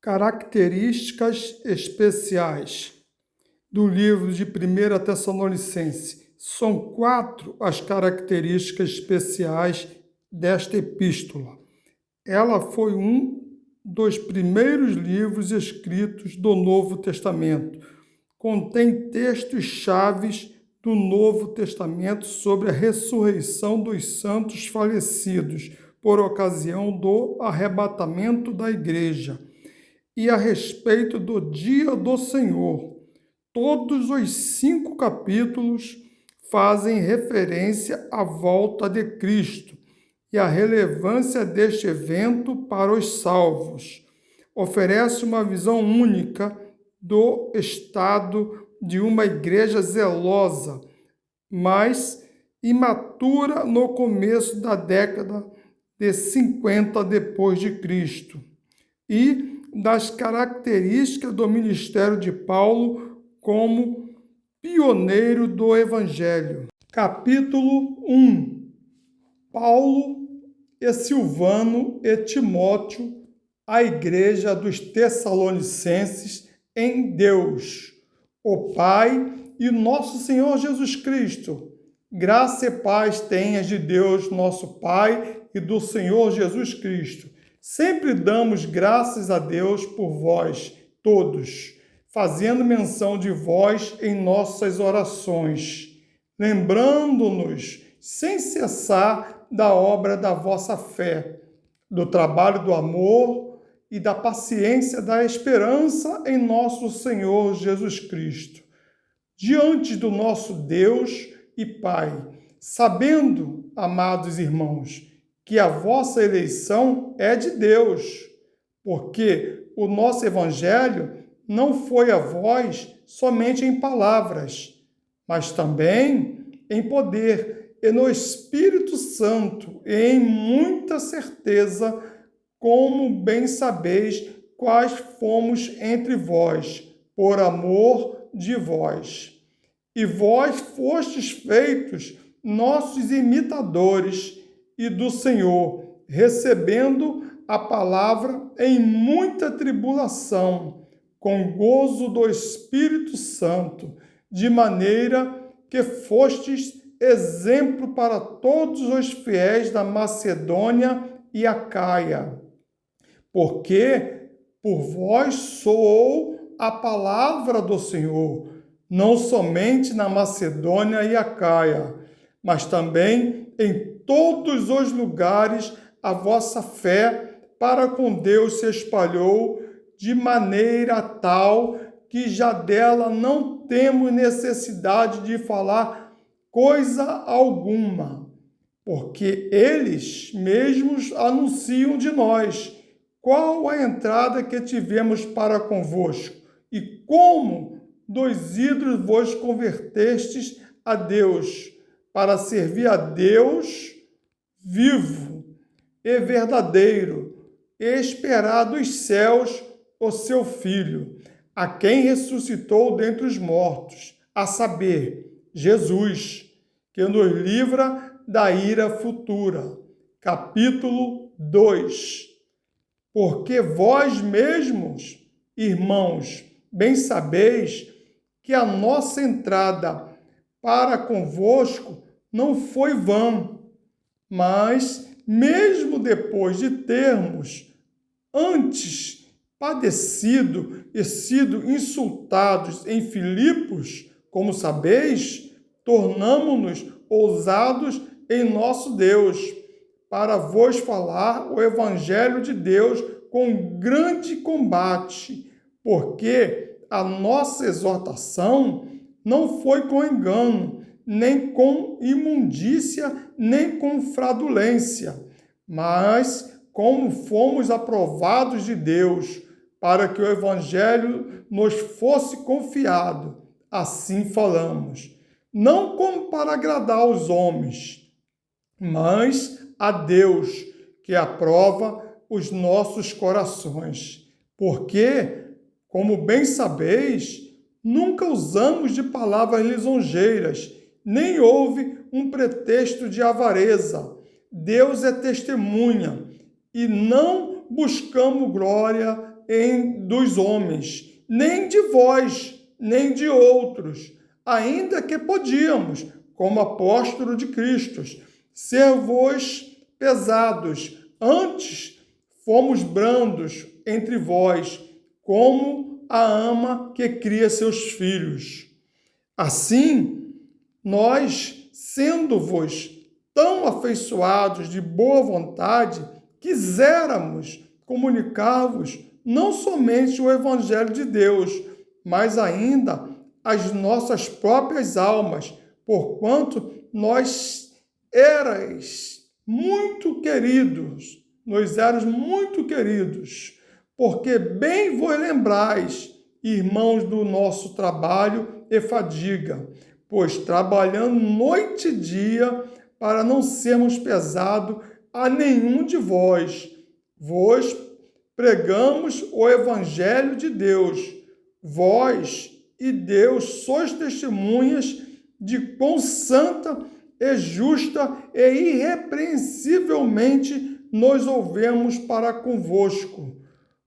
Características especiais do livro de 1 Tessalonicenses. São 4 as características especiais desta epístola. Ela foi um dos primeiros livros escritos do Novo Testamento. Contém textos chaves do Novo Testamento sobre a ressurreição dos santos falecidos por ocasião do arrebatamento da igreja e a respeito do dia do Senhor. Todos os 5 capítulos fazem referência à volta de Cristo e à relevância deste evento para os salvos. Oferece uma visão única do estado de uma igreja zelosa, mas imatura no começo da década de 50 depois de Cristo, e das características do ministério de Paulo como pioneiro do Evangelho. Capítulo 1. Paulo e Silvano e Timóteo, a igreja dos Tessalonicenses em Deus, o Pai e nosso Senhor Jesus Cristo. Graça e paz tenhas de Deus, nosso Pai, e do Senhor Jesus Cristo. Sempre damos graças a Deus por vós, todos, fazendo menção de vós em nossas orações, lembrando-nos sem cessar da obra da vossa fé, do trabalho do amor e da paciência da esperança em nosso Senhor Jesus Cristo, diante do nosso Deus e Pai, sabendo, amados irmãos, que a vossa eleição é de Deus, porque o nosso Evangelho não foi a vós somente em palavras, mas também em poder e no Espírito Santo e em muita certeza, como bem sabeis quais fomos entre vós, por amor de vós. E vós fostes feitos nossos imitadores e do Senhor, recebendo a palavra em muita tribulação, com gozo do Espírito Santo, de maneira que fostes exemplo para todos os fiéis da Macedônia e Acaia. Porque por vós soou a palavra do Senhor, não somente na Macedônia e Acaia, mas também em todos os lugares a vossa fé para com Deus se espalhou de maneira tal que já dela não temos necessidade de falar coisa alguma, porque eles mesmos anunciam de nós qual a entrada que tivemos para convosco e como dos ídolos vos convertestes a Deus, para servir a Deus vivo e verdadeiro, e esperar dos céus o seu Filho, a quem ressuscitou dentre os mortos, a saber, Jesus, que nos livra da ira futura. Capítulo 2. Porque vós mesmos, irmãos, bem sabeis que a nossa entrada para convosco não foi vã, mas, mesmo depois de termos antes padecido e sido insultados em Filipos, como sabeis, tornamo-nos ousados em nosso Deus, para vos falar o Evangelho de Deus com grande combate, porque a nossa exortação não foi com engano, nem com imundícia, nem com fraudulência, mas como fomos aprovados de Deus, para que o Evangelho nos fosse confiado. Assim falamos, não como para agradar aos homens, mas a Deus, que aprova os nossos corações. Porque, como bem sabeis, nunca usamos de palavras lisonjeiras, nem houve um pretexto de avareza. Deus é testemunha, e não buscamos glória dos homens, nem de vós, nem de outros, ainda que podíamos, como apóstolo de Cristo, ser-vos pesados, antes fomos brandos entre vós, como a ama que cria seus filhos. Assim, nós, sendo-vos tão afeiçoados de boa vontade, quiséramos comunicar-vos não somente o Evangelho de Deus, mas ainda as nossas próprias almas, porquanto nós éramos muito queridos, porque bem vos lembrais, irmãos, do nosso trabalho e fadiga, pois trabalhando noite e dia para não sermos pesados a nenhum de vós, vos pregamos o Evangelho de Deus. Vós e Deus sois testemunhas de quão santa e justa e irrepreensivelmente nos ouvemos para convosco,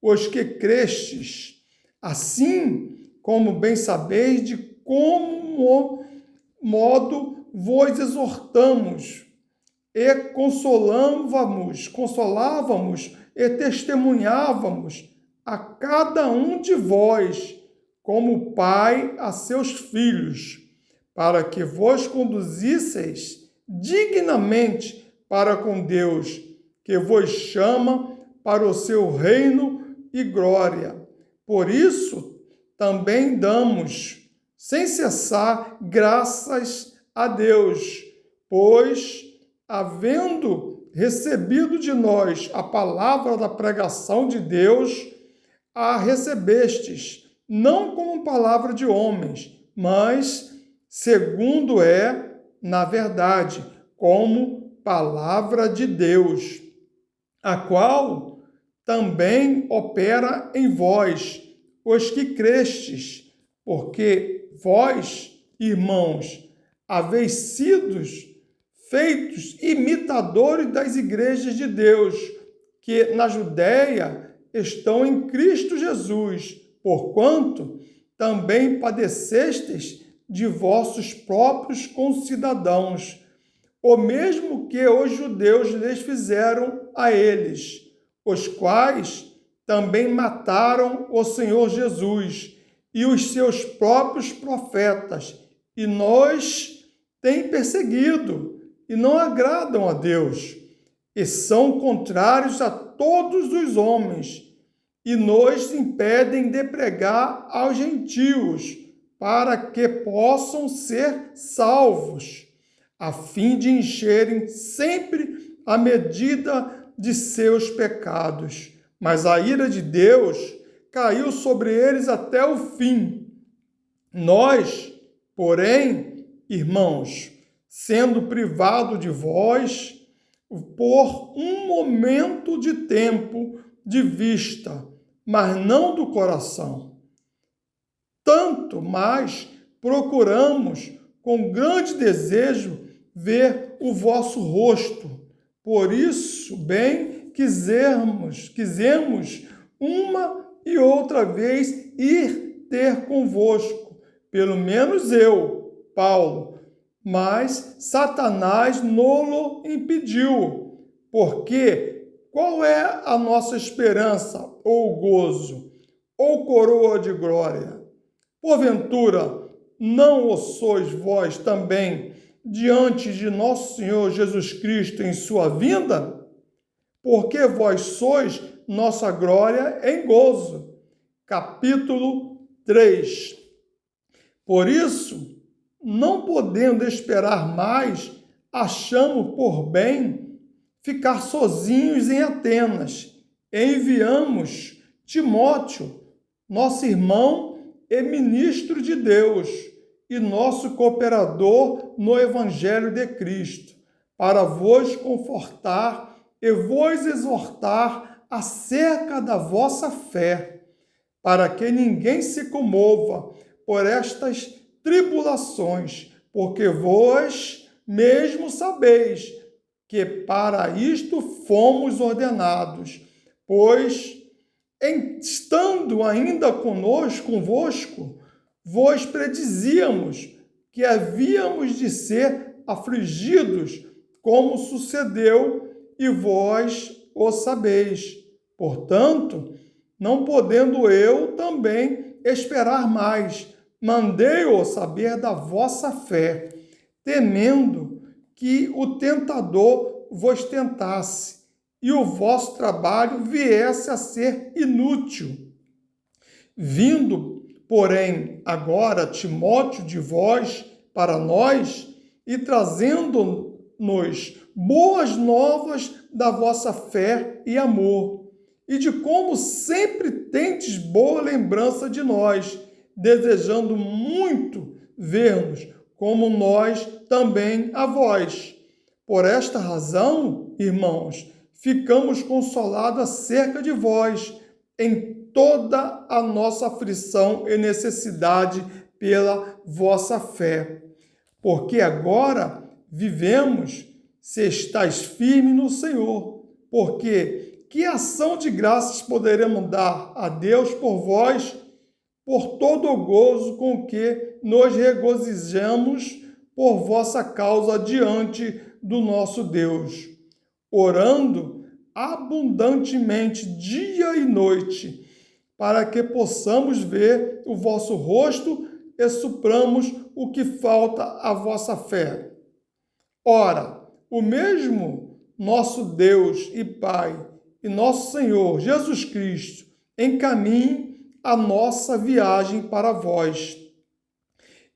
os que crestes, assim como bem sabeis de como modo vos exortamos e consolávamos e testemunhávamos a cada um de vós, como pai a seus filhos, para que vos conduzisseis dignamente para com Deus, que vos chama para o seu reino e glória. Por isso, também damos, sem cessar, graças a Deus, pois, havendo recebido de nós a palavra da pregação de Deus, a recebestes, não como palavra de homens, mas, segundo é, na verdade, como palavra de Deus, a qual também opera em vós, os que crestes, porque vós, irmãos, haveis sido feitos imitadores das igrejas de Deus, que na Judéia estão em Cristo Jesus, porquanto também padecestes de vossos próprios concidadãos, o mesmo que os judeus lhes fizeram a eles, os quais também mataram o Senhor Jesus e os seus próprios profetas, e nos têm perseguido, e não agradam a Deus, e são contrários a todos os homens, e nos impedem de pregar aos gentios, para que possam ser salvos, a fim de encherem sempre a medida de seus pecados. Mas a ira de Deus caiu sobre eles até o fim. Nós, porém, irmãos, sendo privados de vós, por um momento de tempo de vista, mas não do coração, tanto mais procuramos com grande desejo ver o vosso rosto. Por isso, bem quisemos uma e outra vez ir ter convosco, pelo menos eu, Paulo, mas Satanás nolo impediu, porque qual é a nossa esperança, ou gozo, ou coroa de glória? Porventura, não o sois vós também diante de nosso Senhor Jesus Cristo em sua vinda? Porque vós sois nossa glória em gozo. Capítulo 3. Por isso, não podendo esperar mais, achamos por bem ficar sozinhos em Atenas. Enviamos Timóteo, nosso irmão e ministro de Deus, e nosso cooperador no Evangelho de Cristo, para vos confortar e vos exortar acerca da vossa fé, para que ninguém se comova por estas tribulações, porque vós mesmo sabeis que para isto fomos ordenados, pois estando ainda convosco, vos predizíamos que havíamos de ser afligidos, como sucedeu, e vós o sabeis. Portanto, não podendo eu também esperar mais, mandei-o saber da vossa fé, temendo que o tentador vos tentasse e o vosso trabalho viesse a ser inútil. Vindo, porém, agora Timóteo de vós para nós e trazendo-nos boas novas da vossa fé e amor, e de como sempre tendes boa lembrança de nós, desejando muito ver-nos, como nós também a vós. Por esta razão, irmãos, ficamos consolados acerca de vós, em toda a nossa aflição e necessidade pela vossa fé. Porque agora vivemos, se estáis firmes no Senhor. Porque que ação de graças poderemos dar a Deus por vós, por todo o gozo com que nos regozijamos por vossa causa diante do nosso Deus, orando abundantemente dia e noite, para que possamos ver o vosso rosto e supramos o que falta à vossa fé. Ora, o mesmo nosso Deus e Pai e nosso Senhor Jesus Cristo encaminhe a nossa viagem para vós.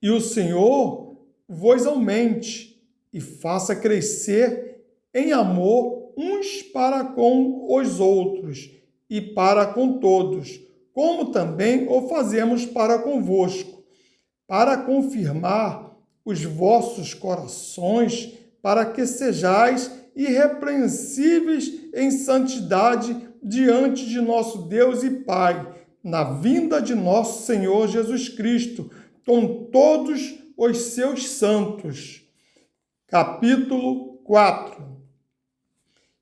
E o Senhor vos aumente e faça crescer em amor uns para com os outros e para com todos, como também o fazemos para convosco, para confirmar os vossos corações, para que sejais irrepreensíveis em santidade diante de nosso Deus e Pai, na vinda de nosso Senhor Jesus Cristo, com todos os seus santos. Capítulo 4.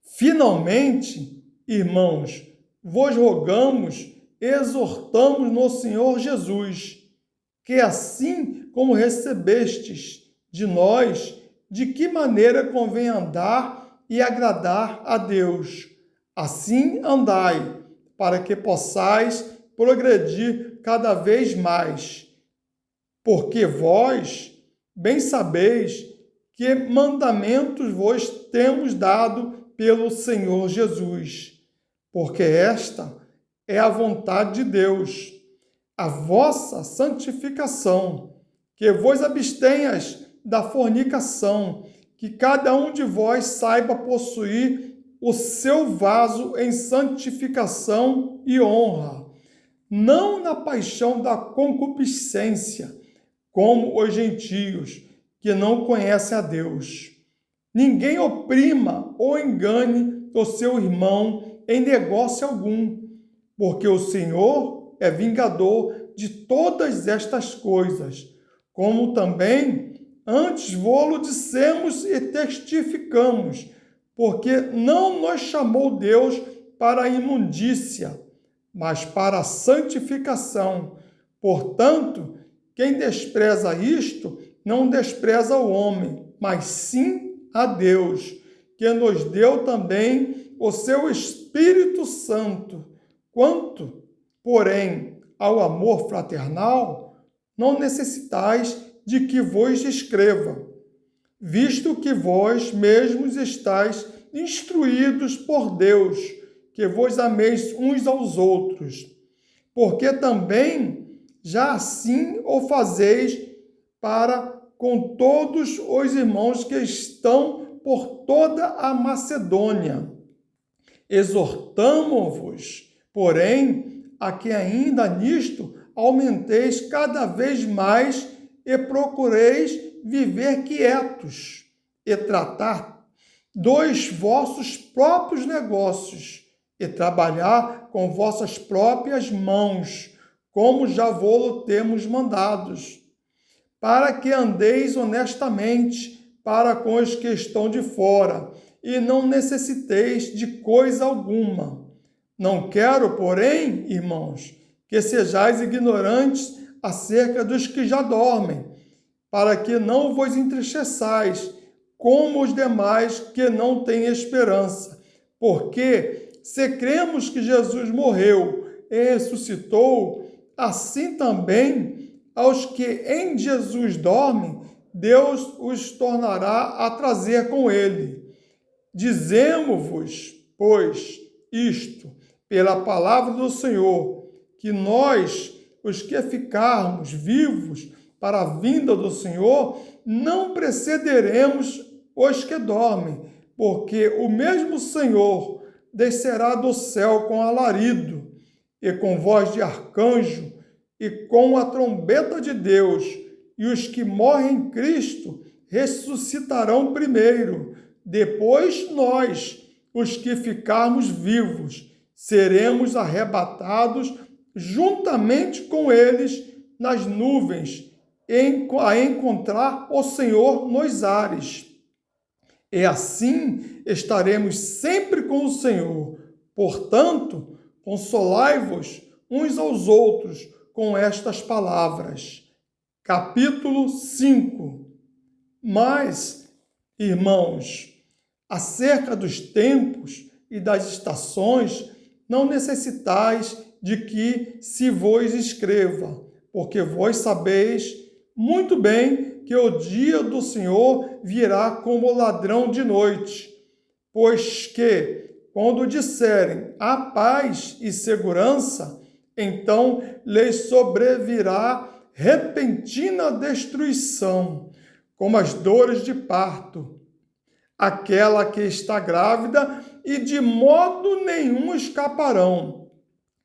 Finalmente, irmãos, vos rogamos, exortamos no Senhor Jesus, que assim como recebestes de nós, de que maneira convém andar e agradar a Deus, assim andai, para que possais progredir cada vez mais. Porque vós bem sabeis que mandamentos vos temos dado pelo Senhor Jesus, porque esta é a vontade de Deus, a vossa santificação, que vos abstenhas da fornicação, que cada um de vós saiba possuir o seu vaso em santificação e honra, não na paixão da concupiscência, como os gentios, que não conhecem a Deus. Ninguém oprima ou engane o seu irmão em negócio algum, porque o Senhor é vingador de todas estas coisas, como também antes vô-lo dissemos e testificamos, porque não nos chamou Deus para a imundícia, mas para a santificação. Portanto, quem despreza isto, não despreza o homem, mas sim a Deus, que nos deu também o seu Espírito Santo. Quanto, porém, ao amor fraternal, não necessitais de que vos escreva, visto que vós mesmos estáis instruídos por Deus, que vos ameis uns aos outros, porque também já assim o fazeis para com todos os irmãos que estão por toda a Macedônia. Exortamo-vos, porém, a que ainda nisto aumenteis cada vez mais e procureis viver quietos e tratar dos vossos próprios negócios e trabalhar com vossas próprias mãos, como já vô-lo temos mandados, para que andeis honestamente para com os que estão de fora, e não necessiteis de coisa alguma, Não quero, porém, irmãos, que sejais ignorantes acerca dos que já dormem, para que não vos entristeçais, como os demais que não têm esperança. Porque, se cremos que Jesus morreu e ressuscitou, assim também aos que em Jesus dormem, Deus os tornará a trazer com ele. Dizemos-vos, pois, isto, pela palavra do Senhor, que nós, os que ficarmos vivos para a vinda do Senhor, não precederemos os que dormem, porque o mesmo Senhor descerá do céu com alarido, e com voz de arcanjo, e com a trombeta de Deus, e os que morrem em Cristo ressuscitarão primeiro. Depois nós, os que ficarmos vivos, seremos arrebatados juntamente com eles nas nuvens, a encontrar o Senhor nos ares. E assim estaremos sempre com o Senhor. Portanto, consolai-vos uns aos outros com estas palavras. Capítulo 5. Mas, irmãos, acerca dos tempos e das estações, não necessitais de que se vos escreva, porque vós sabeis muito bem que o dia do Senhor virá como ladrão de noite. Pois que, quando disserem a paz e segurança, então lhes sobrevirá repentina destruição, como as dores de parto. Aquela que está grávida, e de modo nenhum escaparão.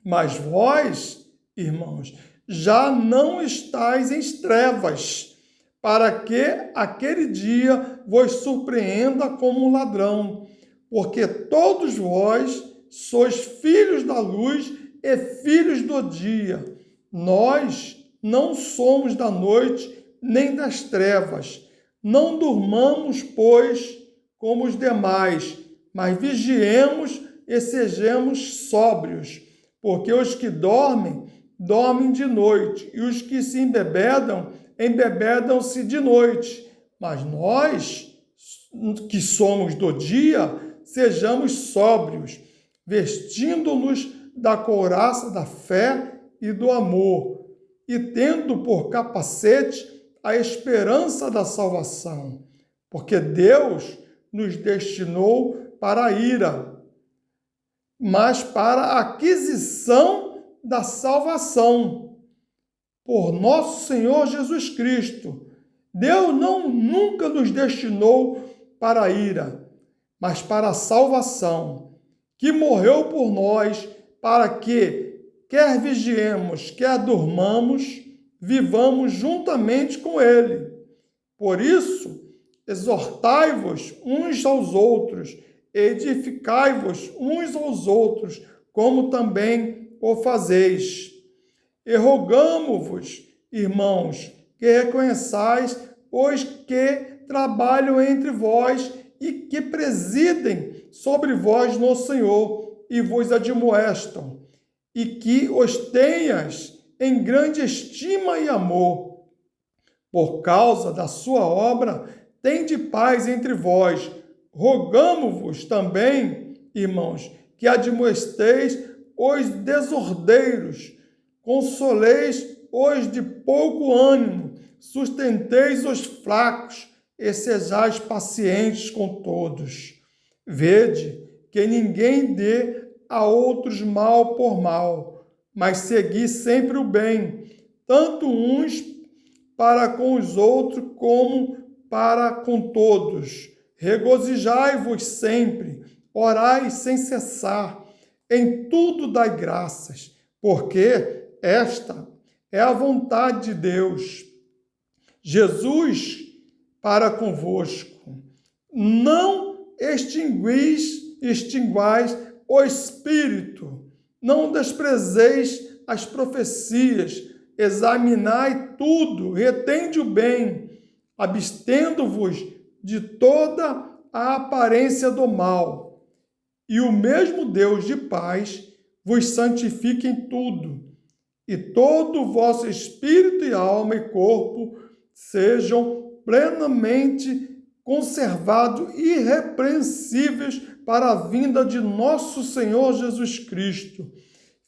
Mas vós, irmãos, já não estáis em trevas, para que aquele dia vos surpreenda como um ladrão, porque todos vós sois filhos da luz e filhos do dia. Nós não somos da noite nem das trevas. Não durmamos, pois, como os demais, mas vigiemos e sejamos sóbrios, porque os que dormem, dormem de noite, e os que se embebedam, embebedam-se de noite. Mas nós, que somos do dia, sejamos sóbrios, vestindo-nos da couraça da fé e do amor, e tendo por capacete a esperança da salvação, porque Deus nos destinou para a ira, mas para a aquisição da salvação por nosso Senhor Jesus Cristo. Deus nunca nos destinou para a ira, mas para a salvação, que morreu por nós, para que, quer vigiemos, quer durmamos, vivamos juntamente com Ele. Por isso, exortai-vos uns aos outros, edificai-vos uns aos outros, como também o fazeis. E rogamo-vos, irmãos, que reconheçais os que trabalham entre vós e que presidem sobre vós no Senhor e vos admoestam, e que os tenhas em grande estima e amor. Por causa da sua obra, tende paz entre vós. Rogamo-vos também, irmãos, que admoesteis os desordeiros, consoleis os de pouco ânimo, sustenteis os fracos e sejais pacientes com todos. Vede que ninguém dê a outros mal por mal, mas segui sempre o bem, tanto uns para com os outros como para com todos. Regozijai-vos sempre, orai sem cessar, em tudo dai graças, porque esta é a vontade de Deus. Jesus para convosco. Não extinguais o Espírito, não desprezeis as profecias, examinai tudo, retende o bem, abstendo-vos de toda a aparência do mal. E o mesmo Deus de paz vos santifique em tudo, e todo o vosso espírito e alma e corpo sejam plenamente conservados irrepreensíveis para a vinda de nosso Senhor Jesus Cristo.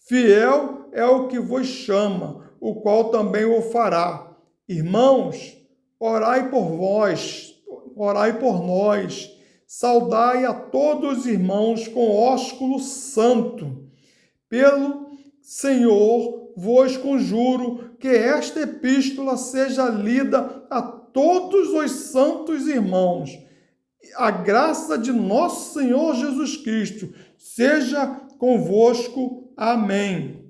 Fiel é o que vos chama, o qual também o fará. Irmãos, orai por vós, orai por nós. Saudai a todos os irmãos com ósculo santo. Pelo Senhor vos conjuro que esta epístola seja lida a todos os santos irmãos. A graça de nosso Senhor Jesus Cristo seja convosco. Amém.